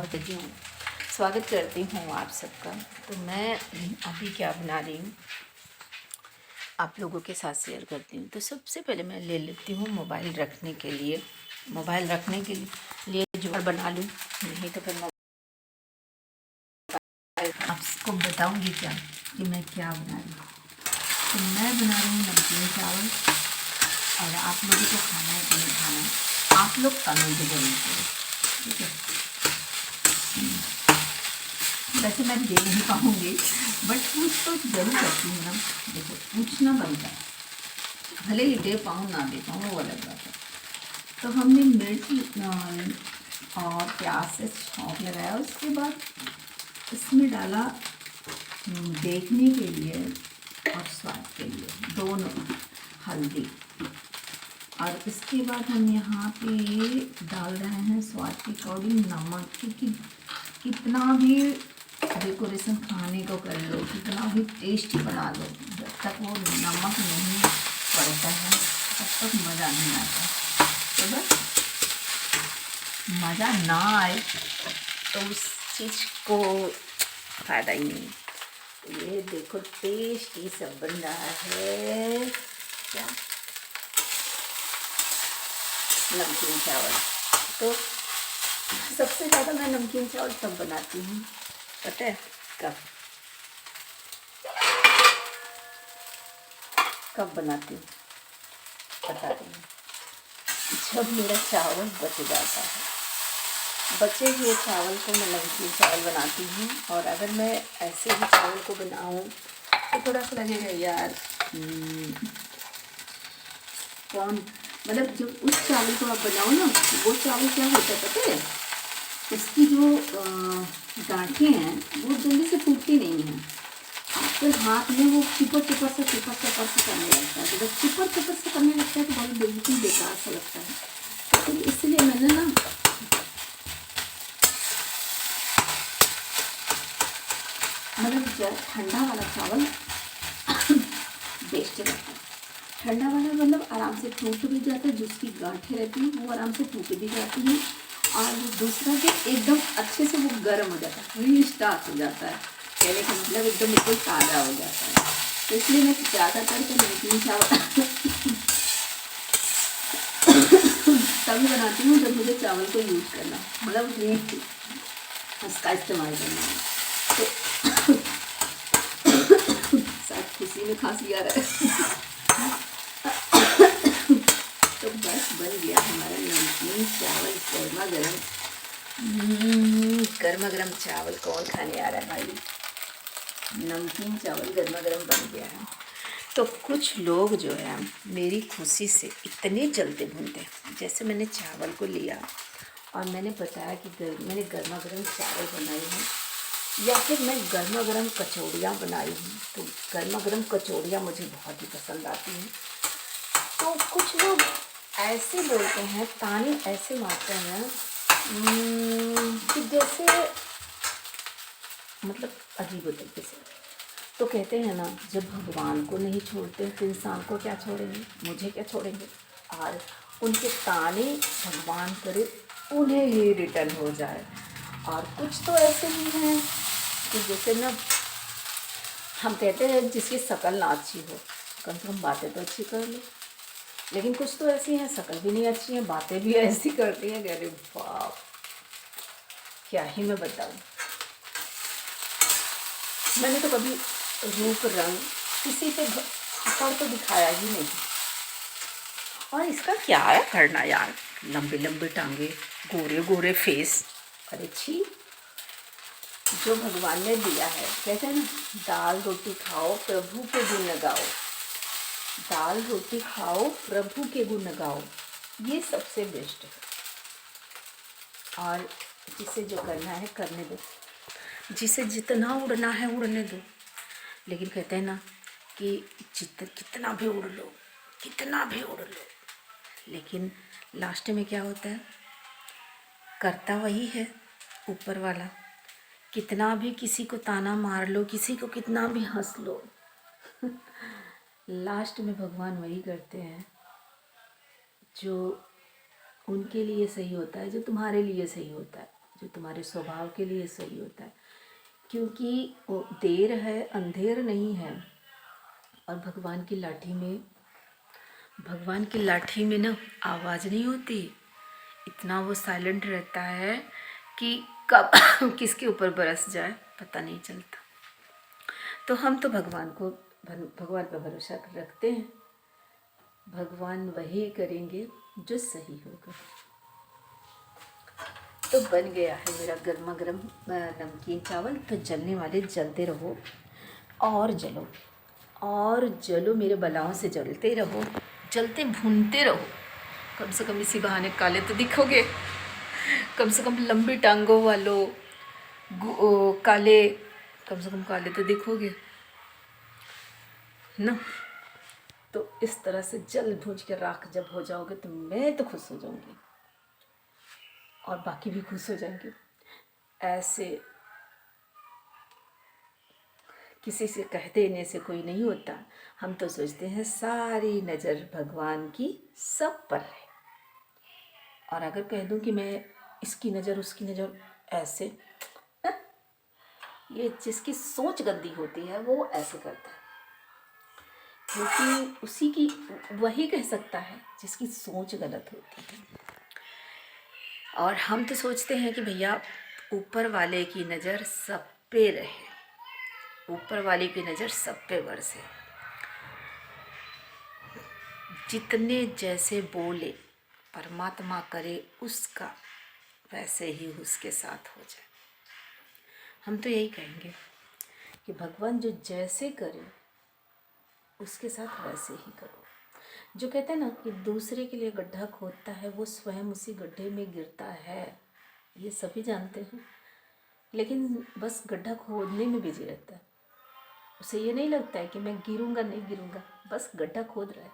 बहुत जी हूँ। स्वागत करती हूँ आप सबका। तो मैं अभी क्या बना रही हूँ आप लोगों के साथ शेयर करती हूँ। तो सबसे पहले मैं ले लेती हूँ मोबाइल रखने के लिए। जुगाड़ बना लूँ, नहीं तो फिर आपको बताऊँगी क्या कि मैं क्या बना रही हूँ। तो मैं बना रही हूँ नमकीन चावल, और आप लोगों को खाना है कि नहीं खाना है आप लोग कमेंट जरूर करें, ठीक है। वैसे मैं दे नहीं पाऊँगी, बट पूछ तो जरूर करती हूँ ना। देखो, पूछना बनता है, भले ही दे पाऊँ ना दे पाऊँ वो अलग बात है। तो हमने मिर्च और प्याज से छौंक लगाया, उसके बाद इसमें डाला देखने के लिए और स्वाद के लिए दोनों हल्दी, और इसके बाद हम यहाँ पे डाल रहे हैं स्वाद के अकॉर्डिंग नमक, क्योंकि कितना भी डेकोरेशन खाने को कर लो, कितना भी टेस्टी बना लो, जब तक वो नमक नहीं पड़ता है तब तक मज़ा नहीं आता। तो बस मज़ा ना आए तो उस चीज़ को फ़ायदा ही नहीं। तो ये देखो टेस्टी सब बन रहा है क्या, नमकीन चावल। तो सबसे ज़्यादा मैं नमकीन चावल तब बनाती हूँ, पता है कब कब बनाती हूँ, बता रही हूँ। जब मेरा चावल बच जाता है, बचे हुए चावल को मैं नमकीन चावल बनाती हूँ। और अगर मैं ऐसे ही चावल को बनाऊँ तो थोड़ा सा लगेगा यार कौन, मतलब जब उस चावल को आप बनाओ ना, वो चावल क्या होता है पता है, उसकी जो गांठें हैं वो जल्दी से टूटती नहीं हैं। आपके हाथ में वो चिपर चिपर से करने लगता है। तो जब चिपर से करने लगता है तो बहुत बिल्कुल बेकार सा लगता है। तो इसलिए मैंने ना मतलब ठंडा वाला चावल बेस्ट रहता है। ठंडा वाला मतलब आराम से टूट भी जाता है, जो उसकी गांठें रहती हैं वो आराम से टूट भी जाती हैं। और दूसरा कि एकदम अच्छे से वो गर्म हो जाता है, रीस्टार्ट हो जाता है, कहने का मतलब एकदम बिल्कुल ताज़ा हो जाता है। तो इसलिए मैं ज़्यादातर तो नमकीन चावल तभी बनाती हूँ जब मुझे चावल को यूज करना, मतलब ये उसका इस्तेमाल करना है। तो शायद खुशी में खांसी आ रहा है। तो बस बन गया हमारा नमकीन चावल गर्मा गर्म। गर्मा गर्म चावल कौन खाने आ रहा है भाई, नमकीन चावल गर्मा गर्म बन गया है। तो कुछ लोग जो है मेरी खुशी से इतने जलते भूनते हैं। जैसे मैंने चावल को लिया और मैंने बताया कि मैंने गर्मा गर्म चावल बनाए हैं, या फिर मैं गर्मा गर्म कचौड़ियाँ बनाई हूँ। तो गर्मा गर्म कचौड़ियाँ मुझे बहुत ही पसंद आती हैं। तो कुछ लोग ऐसे बोलते हैं, ताने ऐसे मारते हैं कि जैसे मतलब अजीब तरीके से। तो कहते हैं ना, जब भगवान को नहीं छोड़ते तो इंसान को क्या छोड़ेंगे, मुझे क्या छोड़ेंगे। और उनके ताने भगवान करे उन्हें ही रिटर्न हो जाए। और कुछ तो ऐसे भी हैं कि जैसे ना हम कहते हैं जिसकी शक्ल ना अच्छी हो, कम से कम बातें तो अच्छी कर लो। लेकिन कुछ तो ऐसी हैं शक्ल भी नहीं अच्छी है, बातें भी ऐसी करती हैं, अरे बाप क्या ही मैं बताऊँ। मैंने तो कभी रूप रंग किसी पे पकड़ तो दिखाया ही नहीं। और इसका क्या है करना यार, लंबे लंबे टांगे, गोरे गोरे फेस, अरे छी। जो भगवान ने दिया है, कहते हैं ना, दाल रोटी खाओ प्रभु के गुण गाओ, दाल रोटी खाओ प्रभु के गुण गाओ, ये सबसे बेस्ट है। और जिसे जो करना है करने दो, जिसे जितना उड़ना है उड़ने दो। लेकिन कहते हैं ना कि कितना भी उड़ लो, कितना भी उड़ लो, लेकिन लास्ट में क्या होता है, करता वही है ऊपर वाला। कितना भी किसी को ताना मार लो, किसी को कितना भी हंस लो, लास्ट में भगवान वही करते हैं जो उनके लिए सही होता है, जो तुम्हारे लिए सही होता है, जो तुम्हारे स्वभाव के लिए सही होता है, क्योंकि वो देर है अंधेर नहीं है। और भगवान की लाठी में ना आवाज़ नहीं होती, इतना वो साइलेंट रहता है कि कब किसके ऊपर बरस जाए पता नहीं चलता। तो हम तो भगवान पर भरोसा रखते हैं, भगवान वही करेंगे जो सही होगा। तो बन गया है मेरा गर्मा गर्म नमकीन चावल। तो जलने वाले जलते रहो और जलो मेरे बलाओं से जलते रहो, जलते भूनते रहो। कम से कम इसी बहाने काले तो दिखोगे, कम से कम लंबी टांगों वालों काले, कम से कम काले तो दिखोगे ना। तो इस तरह से जल भूज के राख जब हो जाओगे तो मैं तो खुश हो जाऊंगी और बाकी भी खुश हो जाएंगे। ऐसे किसी से कह देने से कोई नहीं होता। हम तो सोचते हैं सारी नज़र भगवान की सब पर है, और अगर कह दूं कि मैं इसकी नज़र उसकी नज़र ऐसे, ये जिसकी सोच गंदी होती है वो ऐसे करता है, क्योंकि उसी की वही कह सकता है जिसकी सोच गलत होती है। और हम तो सोचते हैं कि भैया ऊपर वाले की नज़र सब पे रहे, ऊपर वाले की नज़र सब पे बरसे। जितने जैसे बोले परमात्मा करे उसका वैसे ही उसके साथ हो जाए। हम तो यही कहेंगे कि भगवान जो जैसे करे उसके साथ वैसे ही करो। जो कहते हैं ना कि दूसरे के लिए गड्ढा खोदता है वो स्वयं उसी गड्ढे में गिरता है, ये सभी जानते हैं, लेकिन बस गड्ढा खोदने में बिजी रहता है। उसे ये नहीं लगता है कि मैं गिरूंगा नहीं गिरूंगा, बस गड्ढा खोद रहा है।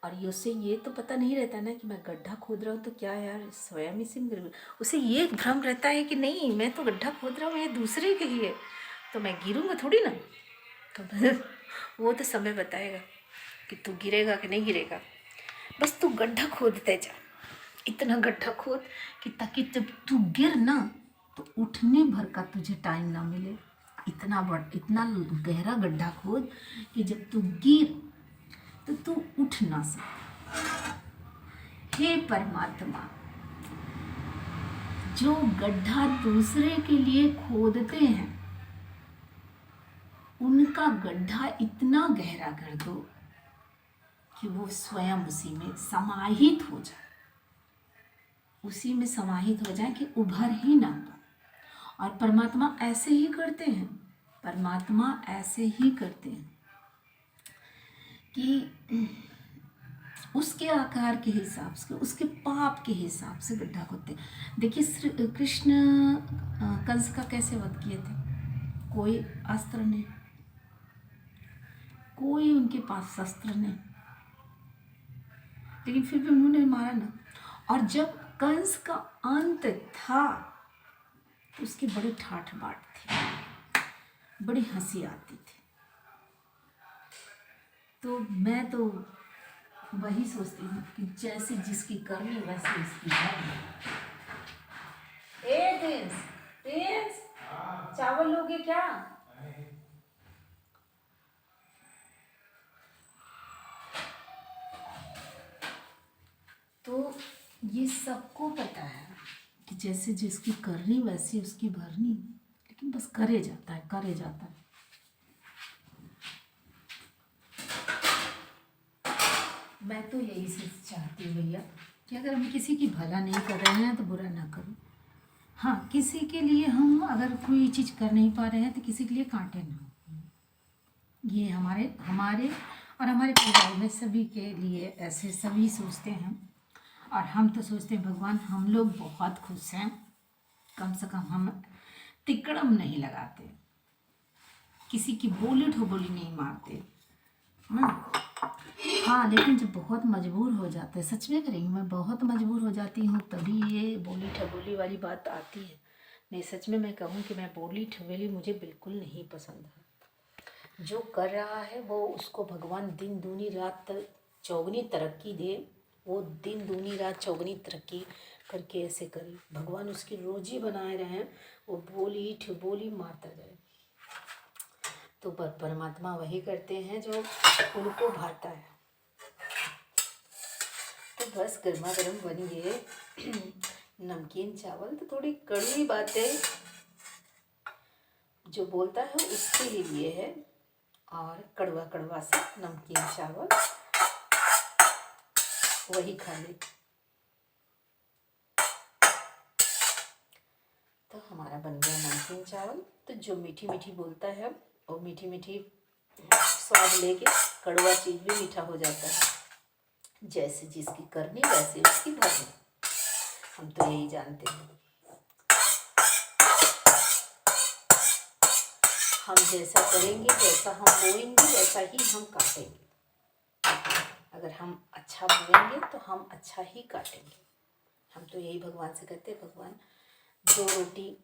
और ये उसे ये तो पता नहीं रहता ना कि मैं गड्ढा खोद रहा हूँ तो क्या यार स्वयं इसी में गिरूंगा। उसे ये भ्रम रहता है कि नहीं मैं तो गड्ढा खोद रहा हूँ ये दूसरे के लिए, तो मैं गिरूंगा थोड़ी ना। तो वो तो समय बताएगा कि तू गिरेगा कि नहीं गिरेगा। बस तू गड्ढा खोदते जा, इतना गड्ढा खोद कि ताकि जब तू गिर ना तो उठने भर का तुझे टाइम ना मिले। इतना गहरा गड्ढा खोद कि जब तू गिर तो तू उठ ना सके। हे परमात्मा, जो गड्ढा दूसरे के लिए खोदते हैं उनका गड्ढा इतना गहरा कर दो कि वो स्वयं उसी में समाहित हो जाए, उसी में समाहित हो जाए कि उभर ही ना पाए। और परमात्मा ऐसे ही करते हैं, परमात्मा ऐसे ही करते हैं कि उसके आकार के हिसाब से, उसके पाप के हिसाब से गड्ढा खोदते हैं। देखिए कृष्ण कंस का कैसे वध किए थे, कोई अस्त्र नहीं, कोई उनके पास शस्त्र नहीं, लेकिन फिर भी उन्होंने मारा ना। और जब कंस का अंत था तो उसकी बड़ी ठाठ बाट थी, बड़ी हंसी आती थी। तो मैं तो वही सोचती हूँ कि जैसे जिसकी करनी वैसे उसकी करनी। प्रिंस चावल लोगे क्या? तो ये सबको पता है कि जैसे जिसकी करनी वैसी उसकी भरनी, लेकिन बस करे जाता है। मैं तो यही से चाहती हूँ भैया कि अगर हम किसी की भला नहीं कर रहे हैं तो बुरा ना करो। हाँ, किसी के लिए हम अगर कोई चीज़ कर नहीं पा रहे हैं तो किसी के लिए कांटे ना। ये हमारे और हमारे परिवार में सभी के लिए ऐसे सभी सोचते हैं। और हम तो सोचते हैं भगवान हम लोग बहुत खुश हैं, कम से कम हम तिकड़म नहीं लगाते, किसी की बोली ठोबोली नहीं मारते। हाँ, लेकिन जब बहुत मजबूर हो जाते हैं, सच में करेंगे, मैं बहुत मजबूर हो जाती हूँ तभी ये बोली ठबोली वाली बात आती है। नहीं, सच में मैं कहूँ कि मैं बोली ठबोली मुझे बिल्कुल नहीं पसंद है। जो कर रहा है वो उसको भगवान दिन दूनी रात चौगनी तरक्की दे, वो दिन दूनी रात चौगनी तरक्की करके ऐसे करे, भगवान उसकी रोजी बनाए रहे, वो बोली मारता जाए। तो परमात्मा वही करते हैं जो उनको भाता है। तो बस गर्मा गर्म बनी है नमकीन चावल। तो थोड़ी कड़वी बातें जो बोलता है उसके लिए है, और कड़वा कड़वा सा नमकीन चावल वही खा ले। तो हमारा बन गया नमकीन चावल। तो जो मीठी मीठी बोलता है वो मीठी मीठी स्वाद लेके कड़वा चीज़ भी मीठा हो जाता है। जैसे जिसकी करनी वैसे उसकी भरनी, हम तो यही जानते हैं। हम जैसा करेंगे, जैसा हम बोएंगे वैसा ही हम काटेंगे। अगर हम अच्छा बोएंगे तो हम अच्छा ही काटेंगे। हम तो यही भगवान से कहते हैं, भगवान 2 रोटी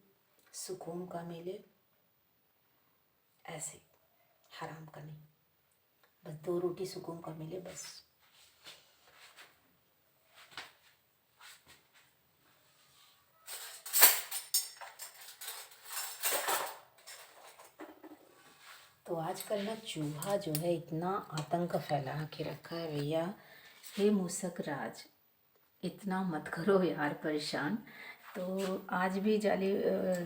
सुकून का मिले, ऐसे हराम का नहीं, बस 2 रोटी सुकून का मिले बस। तो आजकल ना चूहा जो है इतना आतंक फैला के रखा है भैया। हे मूसक राज, इतना मत करो यार परेशान। तो आज भी जाली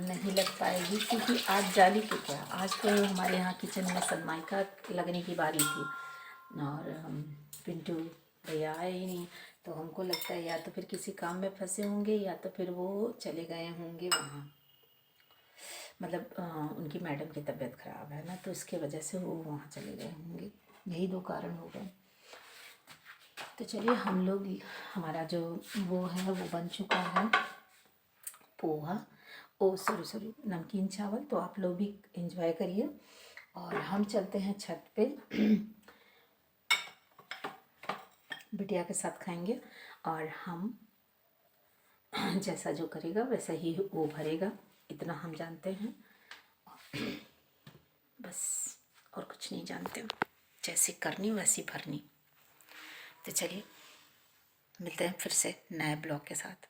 नहीं लग पाएगी, क्योंकि आज जाली के क्या, आज तो हमारे यहाँ किचन में सनमाइका लगने की बारी थी, और हम पिंटू भैया आए ही नहीं। तो हमको लगता है या तो फिर किसी काम में फंसे होंगे, या तो फिर वो चले गए होंगे वहाँ, मतलब उनकी मैडम की तबीयत ख़राब है ना, तो इसके वजह से वो वहाँ चले गए होंगे। यही 2 कारण हो गए। तो चलिए हम लोग, हमारा जो वो है वो बन चुका है, पोहा, सॉरी नमकीन चावल। तो आप लोग भी एंजॉय करिए, और हम चलते हैं छत पे बिटिया के साथ खाएंगे। और हम जैसा जो करेगा वैसा ही वो भरेगा, इतना हम जानते हैं, बस और कुछ नहीं जानते हो। जैसी करनी वैसी भरनी। तो चलिए मिलते हैं फिर से नए ब्लॉग के साथ।